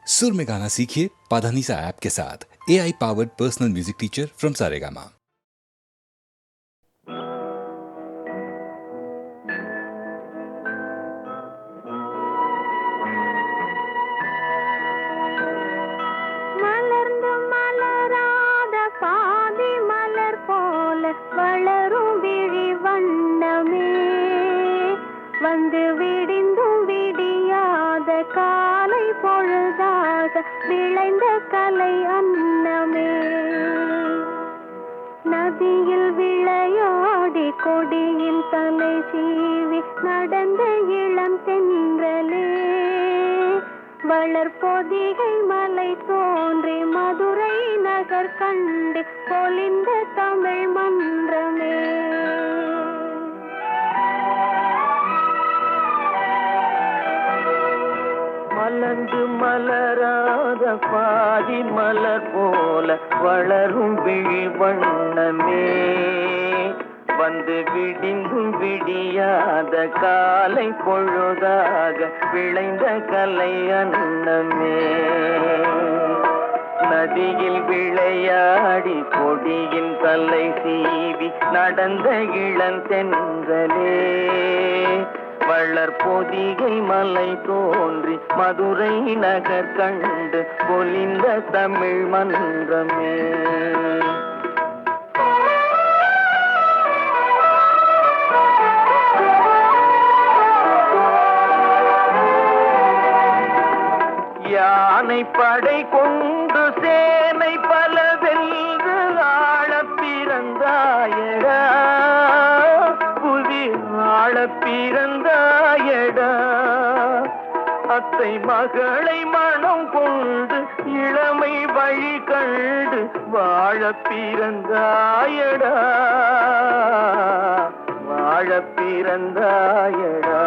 सुर में गाना सीखिए पाधानीसा ऐप के साथ। AI powered personal music teacher from Saregama. மலர்ந்து மலராத பாதி மலர் போல வளரும் விழி வண்ணமே, வந்து விடிந்தும் விடியாத காலை பொழுதாக விளைந்த கலை அன்னமே. நதியில் விளையாடி கொடியில் தலை சீவி நடந்த இளம் தென்றலே, வளர்பொதிகை மலை தோன்றி மதுரை நகர் கண்டு பொலிந்த தமிழ் மன்றமே. மலர்ந்து மலராத பாதி மலர் போல வளரும் விழி வண்ணமே, வந்து விடிந்தும் விடியாத காலை பொழுதாக விளைந்த கலை அன்னமே. நதியில் விளையாடி கொடியின் தலை சீவி நடந்த இளந்தென்றலே, வளர்பொதிகை மலை தோன்றி மதுரை நகர் கண்டு பொலிந்த தமிழ் மன்றமே. யானை படை கொண்டு சேனை பல வென்று ஆள பிறந்தாயடா, புவி ஆள பிறந்தாயடா. அத்தை மகளை மனம் கொண்டு இளமை வழி கண்டு வாழ பிறந்தாயடா, வாழ பிறந்தாயடா.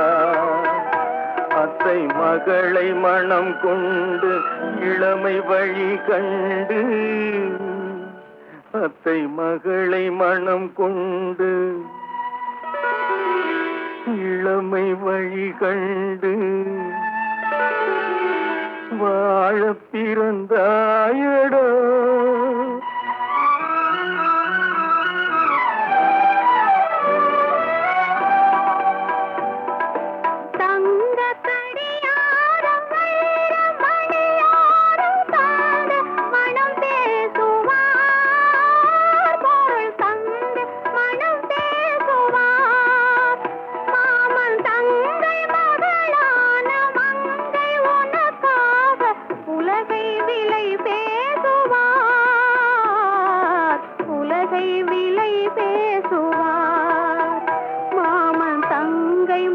அத்தை மகளை மனம் கொண்டு இளமை வழி கண்டு, அத்தை மகளை மனம் கொண்டு இளமை வழி கண்டு வாழ பிறந்தாயடா.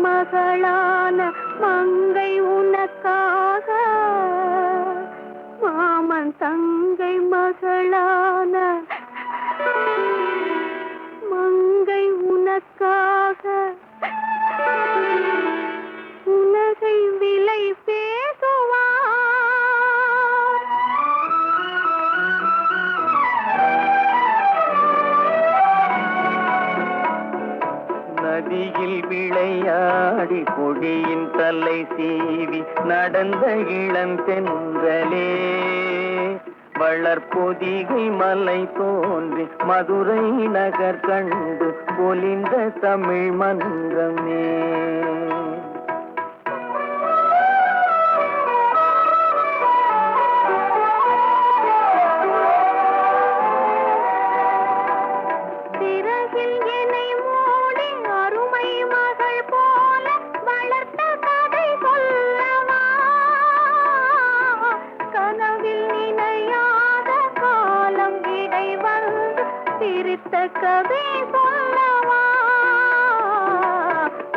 மகளான மங்கை உனக்காக, மாமன் தங்கை மகளான மங்கை உனக்காக உலகை விலை பேசுவார். நதியில் விளையாடி கொடியின் தலை சீவி நடந்த இளந்தென்றலே, வளர்பொதிகை மலை தோன்றி மதுரை நகர் கண்டு பொலிந்த தமிழ் மன்றமே. கதை சொல்லவா,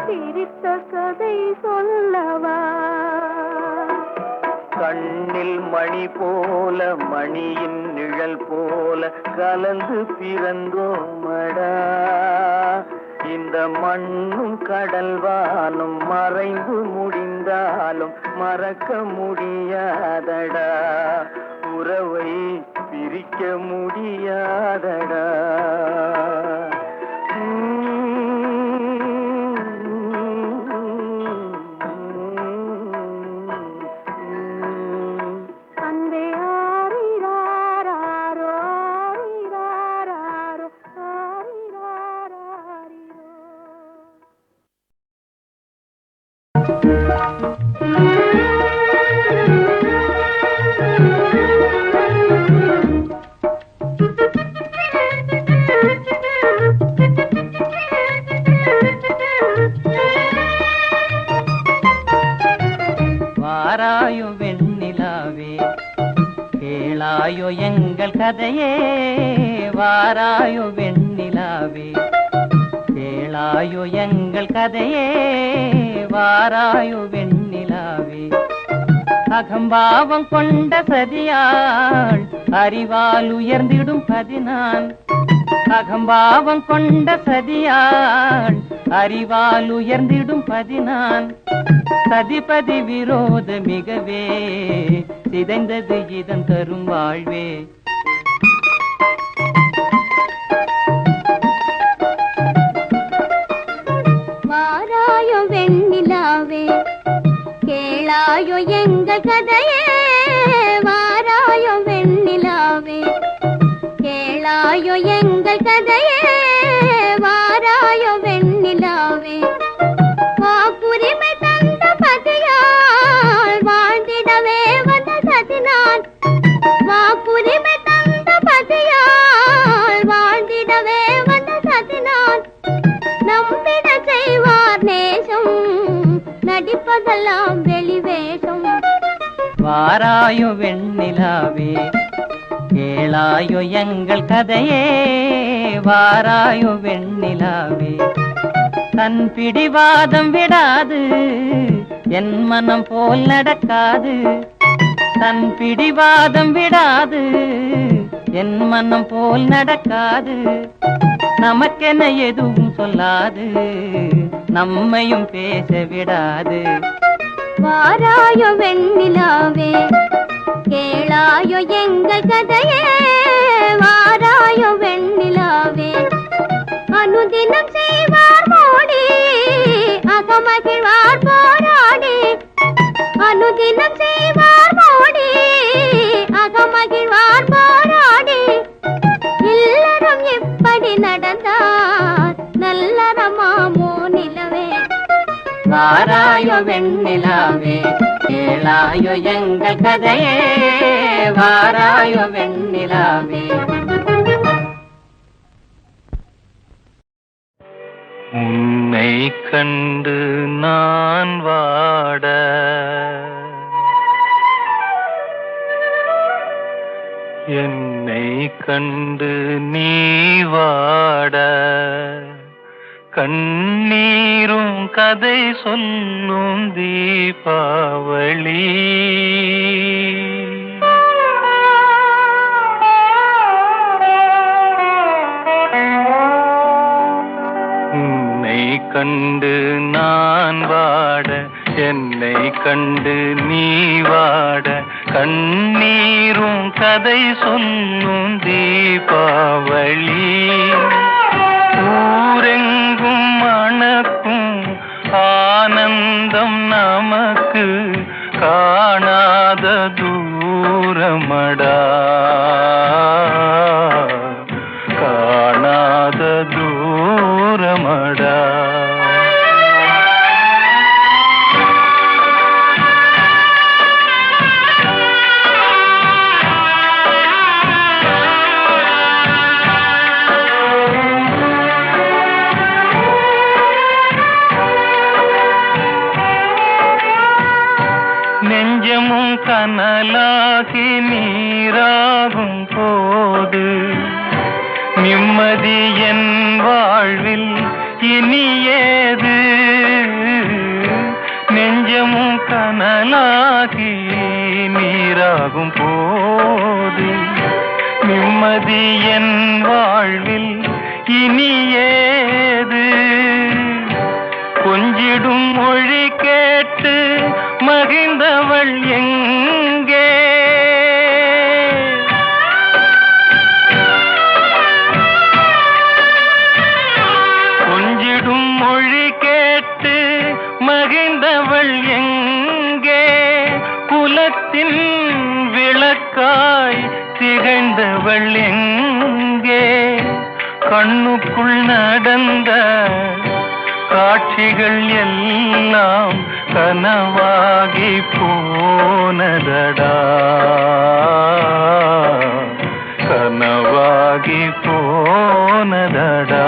சிரித்த கதை சொல்லவா. கண்ணில் மணி போல மணியின் நிழல் போல கலந்து பிறந்தோமடா, இந்த மண்ணும் கடல்வானும் மறைந்து முடிந்தாலும் மறக்க முடியாதடா, உறவை பிரிக்க முடியாதடா. கேளாயோ எங்கள் கதையே வாராயோ வெண்ணிலாவே, கேளாயோ எங்கள் கதையே வாராயோ வெண்ணிலாவே. அகம்பாவம் கொண்ட சதியாள் அறிவால் உயர்ந்திடும் பதினான், அகம்பாவம் கொண்ட சதியாள் அறிவால் உயர்ந்திடும் பதினான். சதிபதி விரோத மிகவே சிதைந்தது இதன் தரும் வாழ்வே. வாராயோ வெண்ணிலாவே, கேளாயோ எங்கள் கதையே வாராயோ வெண்ணிலாவே, கேளாயோ எங்கள் கதையே வாராயோ வெண்ணிலாவே. வாக்குரிமை தந்த பதியால் வாழ்ந்திடவே வந்த சதினான், வாக்குரிமை தந்த பதியால் வாழ்ந்திடவே வந்த சதினான். நம்பிட செய்வார் நேசம், நடிப்பதெல்லாம் வெளிவேஷம். வாராயோ வெண்ணிலாவே, கேளாயோ எங்கள் கதையே வாராயோ வெண்ணிலாவே. தன் பிடிவாதம் விடாது என் மனம் போல் நடக்காது, தன் பிடிவாதம் விடாது என் மனம் போல் நடக்காது. நமக்கென எதுவும் சொல்லாது நம்மையும் பேச விடாது. வாராயோ வெண்ணிலாவே, கேளாயோ எங்கள் கதையே வாராயோ வெண்ணிலாவே. அனுதினம் செய்வார் மோடி அகமகிழ்வார் போராடி, அனுதினம் செய்வார் மோடி அகமகிழ்வார் போராடி. இல்லறம் இப்படி நடந்தார் நல்லறமாமோ நிலவே. வாராயோ வெண்ணிலாவே, கேளாயோ எங்கள் கதையே வாராயோ வெண்ணிலாவே. உன்னை கண்டு நான் வாட, என்னை கண்டு நீ வாட, கண்ணீரும் கதை சொல்லும் தீபாவளி. உன்னை கண்டு நான் வாட, என்னை கண்டு நீ வாட, கண்ணீரும் கதை சொல்லும் தீபாவளி. ஊரெங்கும் மணக்கும் ஆனந்தம் நமக்கு காணாத தூரமடா, காணாத தூரமடா. நெஞ்சமும் கனலாகி நீராகும் போது நிம்மதி என் வாழ்வில் இனியேது. நெஞ்சமும் கனலாகி நீராகும் போது நிம்மதி என் வாழ்வில் இனியேது. கொஞ்சிடும் மொழி கேட்டு மகிழ்ந்தவள் எங்கே, கொஞ்சிடும் மொழி கேட்டு மகிழ்ந்தவள் எங்கே, குலத்தின் விளக்காய் திகழ்ந்தவள் எங்கே. கண்ணுக்குள் நடந்த காட்சிகள் எல்லாம் கனவாகி போனதடா, கனவாகி போனதடா.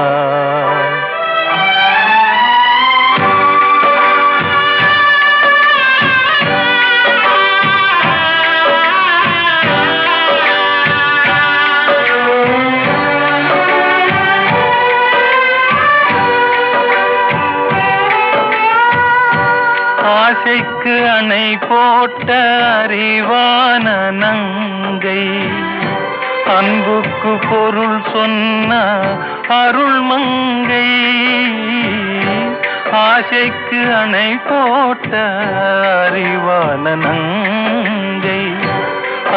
போட்ட அறிவான நங்கை, அன்புக்கு பொருள் சொன்ன அருள் மங்கை, ஆசைக்கு அணை போட்ட அறிவான நங்கை,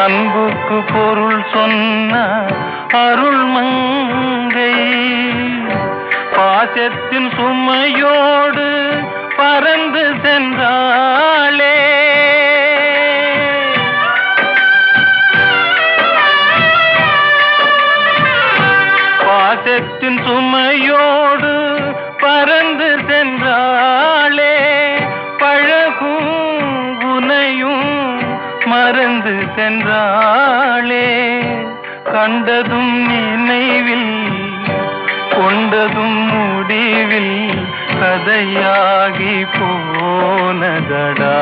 அன்புக்கு பொருள் சொன்ன அருள் மங்கை, பாசத்தின் சுமையோடு பறந்து சென்றாளே. பாசத்தின் சுமையோடு பறந்து சென்றாளே, பழகும் குனையும் மறந்து சென்றாளே. கண்டதும் நினைவில் கொண்டதும் முடிவில் கதையாகி போனதடா,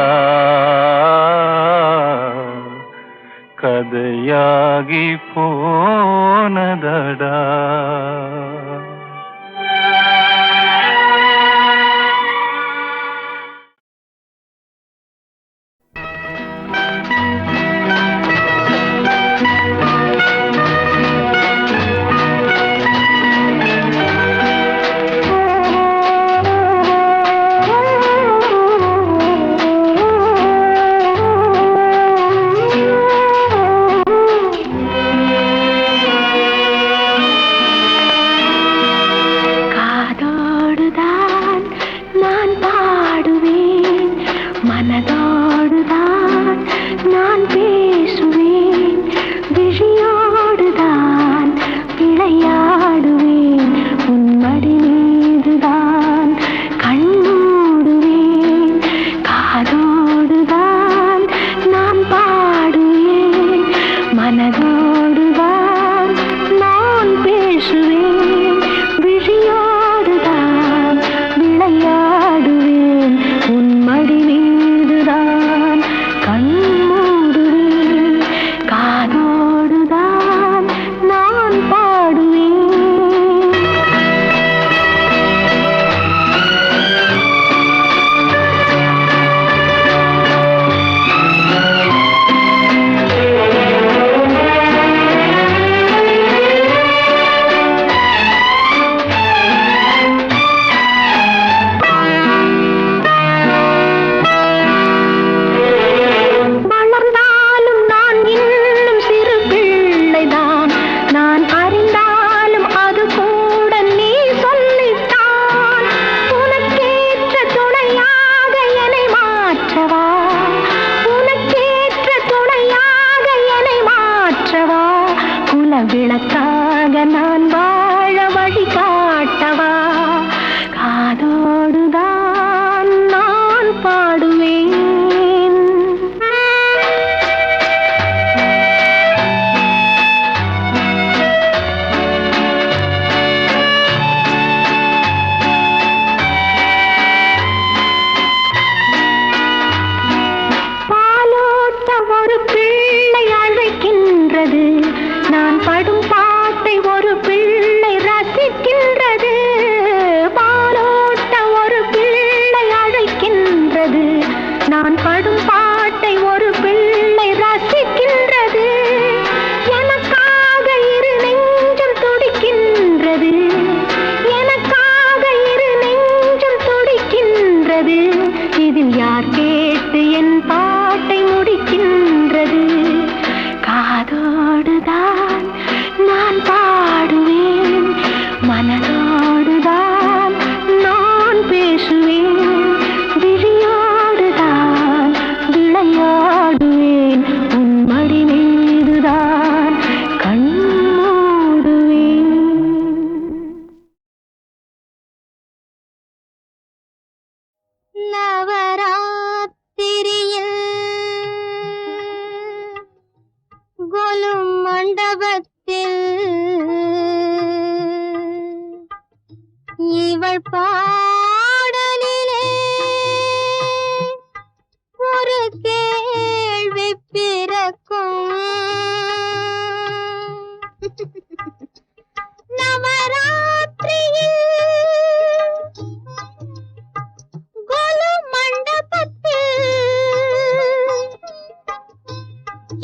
கதையாகி போனதடா.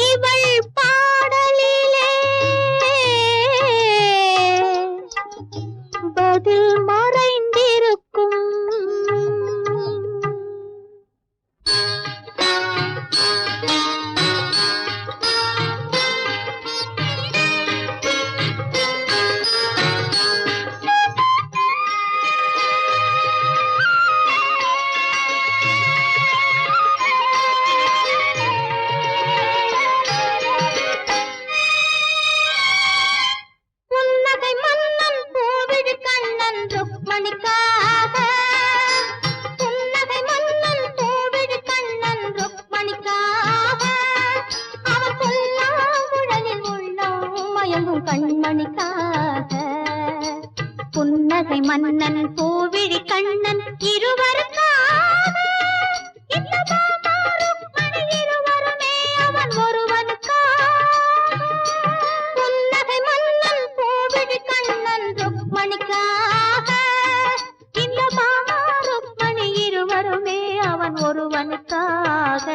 இவள் பாடலிலே பதில் மறைந்திருக்கும். புன்னகை மன்னன் கோவிடு கண்ணன் ருக்மணிக்காக, புன்னகை மன்னன் கோவிடு கண்ணன் ருக்மணிக்காக, அவன் புல்லாங்குழலில் உள்ளம் மயங்கும் கண்மணிக்காக. புன்னகை மன்னன் கோவிடி கண்ணன் இருவருக்காக, இந்த பாபா ருக்மணி இருவருமே அவன் ஒருவனுக்காக. புன்னகை மன்னன் கோவிடி கண்ணன் ருக்மணிக்காக, இந்த பாபா ருக்மணி இருவருமே அவன் ஒருவனுக்காக.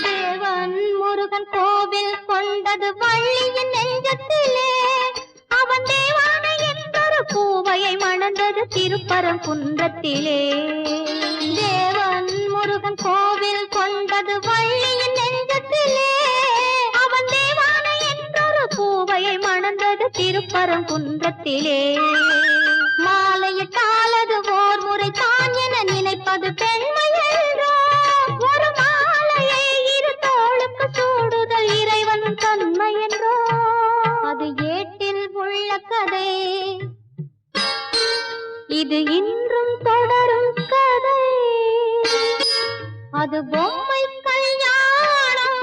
தேவன் முருகன் கோவில் கொண்டது வள்ளியின் நெஞ்சத்திலே, அவன் தேவானை என்றொரு பூவையை மணந்தது திருப்பரங்குன்றத்திலே. தேவன் முருகன் கோவில் கொண்டது வள்ளியின் நெஞ்சத்திலே, அவன் தேவானை என்றொரு பூவையை மணந்தது திருப்பரங்குன்றத்திலே. மாலையிட்டாலது ஓர் முறை தான் என நினைப்பது பெண்மையோ, ஒரு மாலையை இரு தோளுக்கு சூடுதல் இறைவன் தன்மை என்றோ. அது ஏட்டில் உள்ள கதை, இது இன்றும் தொடரும் கதை. அது பொம்மை கல்யாணம்,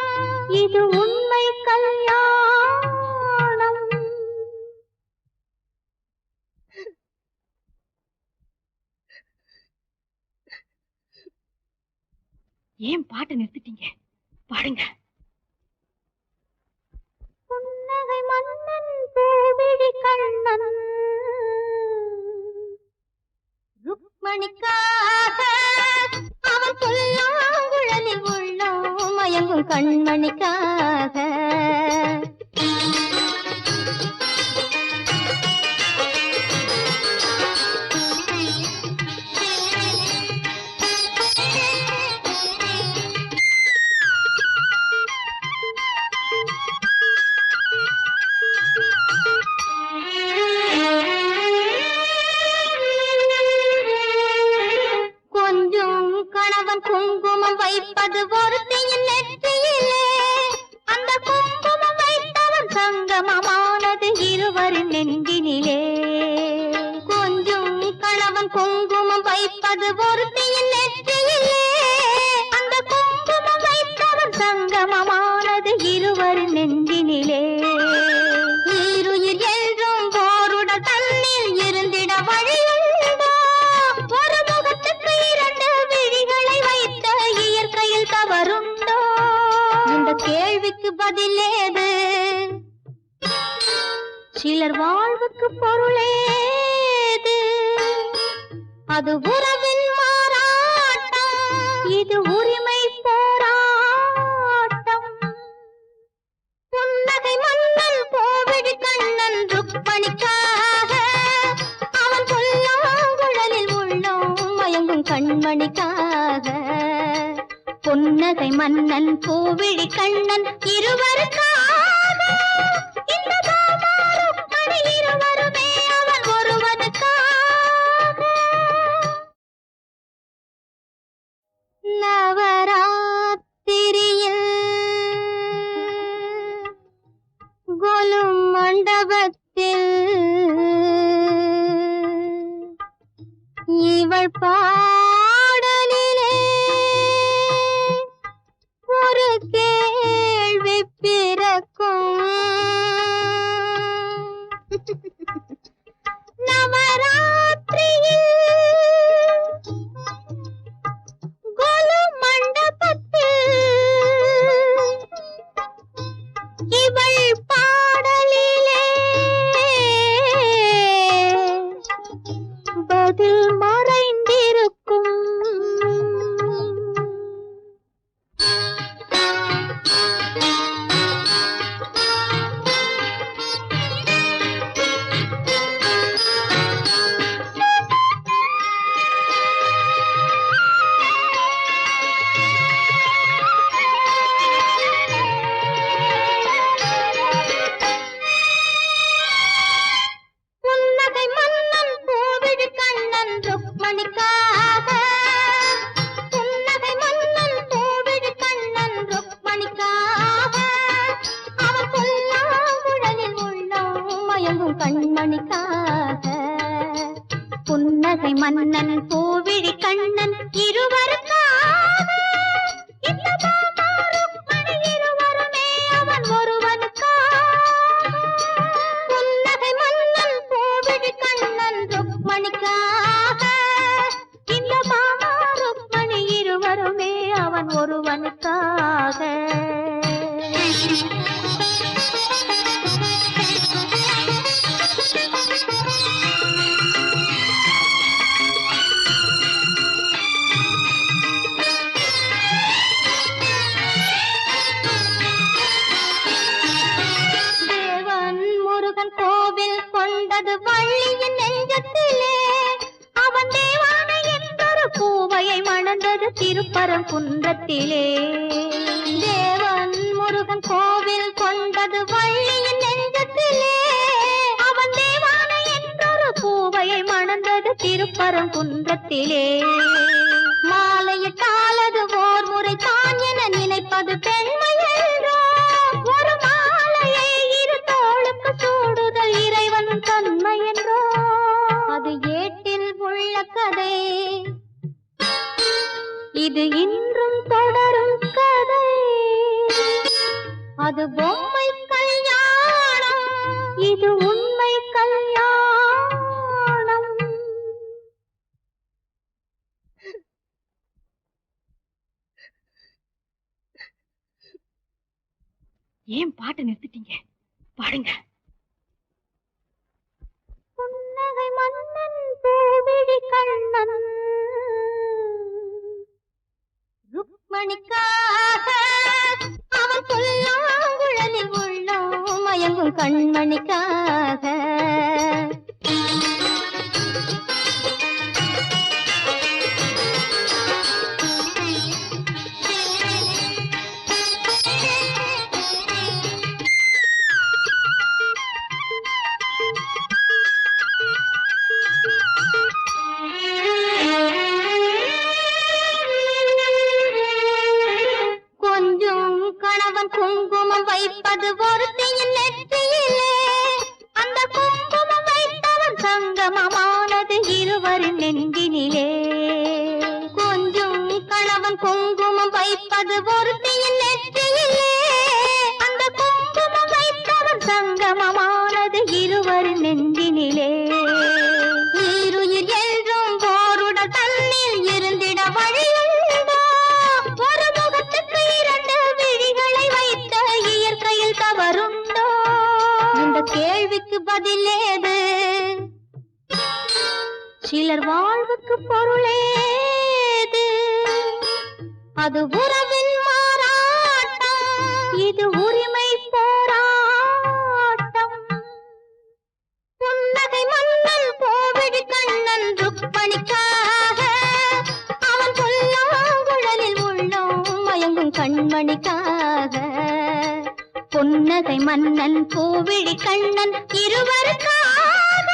இது உண்மை கல்யாணம். ஏன் பாட்டு நிறுத்திட்டீங்க? பாடுங்க. புன்னகை மன்னன் பூவிழி கண்ணன் ருக்மணிக்காக, அவன் புல்லாங்குழலில் உள்ளம் மயங்கும் கண்மணிக்காக. கொஞ்சம் கணவன் குங்குமம் வைப்பது ஒருத்தியின் நெற்றியிலே, அந்த குங்குமம் வைத்தவன் சங்கமமானது இருவரின் நெஞ்சினிலே. கொஞ்சம் கணவன் குங்குமம் வைப்பது ஒருத்தியின் நெற்றியிலே, அந்த குங்குமம் வைத்தவன் சங்கமமானது இருவரின் நெஞ்சினிலே. ஈருயிர் என்றும் போருடல் தன்னில் இருந்திட வழியுண்டோ, ஒரு முகத்துக்கு இரண்டு விழிகளை வைத்த இயற்கையில் தவறுண்டோ? இந்த கேள்விக்கு பதிலேது, சிலர் வாழ்வுக்கு பொருளேது. அது உறவின் மாறாட்டம், இது உரிமை போராட்டம். புன்னகை மன்னன் கோவிடி கண்ணன் ருக்மணிக்காக, அவன் புல்லாங்குழலில் உள்ளம் மயங்கும் கண்மணிக்காக. புன்னகை மன்னன் கோவிடி கண்ணன் இருவருக்காக, இந்த பாபா ருக்மணி இருவருமே அவன் ஒருவனுக்காக. நவராத்திரியில் கோலும் மண்டபத்தில் இவள் பாடலிலே ஒரு கேள்வி பிறக்கும். மன்னன் பூவிழி கண்ணன் இருவருக்காக இந்த மாமா ருக்மணி இருவருமே அவன் ஒருவனுக்காக. புன்னகை மன்னன் பூவிழி கண்ணன் ருக்மணிக்காக இந்த மாமா ருக்மணி இருவருமே அவன் ஒருவனுக்காக. கொண்டது வள்ளியின் நெஞ்சத்திலே அவன் தேவானை என்றொரு பூவையை மணந்தது திருப்பரங்குன்றத்திலே. தேவன் முருகன் கோவில் கொண்டது வள்ளியின் நெஞ்சத்திலே அவன் தேவானை என்றொரு பூவையை மணந்தது திருப்பரங்குன்றத்திலே. மாலையிட்டாலது ஓர் முறை தான் என நினைப்பது பெண்மையோ ஒரு மாலையை இரு தோளுக்கு சூடுதல் இறைவன் தன்மை என்றோ அது ஏட்டில் உள்ள கதை. இது இன்றும் தொடரும் கதை. அது பொம்மை கல்யாணம், இது உண்மை கல்யாணம். ஏன் பாட்டை நிறுத்திட்டீங்க? பாடுங்க. புன்னகை மன்னன் பூவிழி கண்ணன் ருக்மணிக்காக அவன் புல்லாங்குழலில் உள்ளோம் மயங்கும் கண்மணிக்காக. குங்குமம் வைப்பது ஒருத்தியின் நெற்றியிலே அந்த குங்குமம் வைத்தவன் சங்கமமானது இருவரின் நெஞ்சினிலே. கொஞ்சம் கணவன் குங்குமம் வைப்பது ஒருத்தியின் நெற்றியிலே அந்த குங்குமம் வைத்தவன் சங்கமமானது இருவரின் நெஞ்சினிலே. ஈருயிர் என்றும் போருடல் தன்னில் இருந்திட வழியுண்டோ ஒரு முகத்துக்கு இரண்டு விழிகளை வைத்த இயற்கையில் தவறுண்டோ? இந்த கேள்விக்கு பதிலேது. சிலர் வாழ்வுக்கு பொருளேது. அது உறவின் மாறாட்டம், இது உரிமை போராட்டம். புன்னகை மன்னன் கோவிடி கண்ணன் ருக்மணிக்காக அவன் புல்லாங்குழலில் உள்ளோம் மயங்கும் கண்மணிக்காக. புன்னகை மன்னன் பூவிழி கண்ணன் இருவருக்காக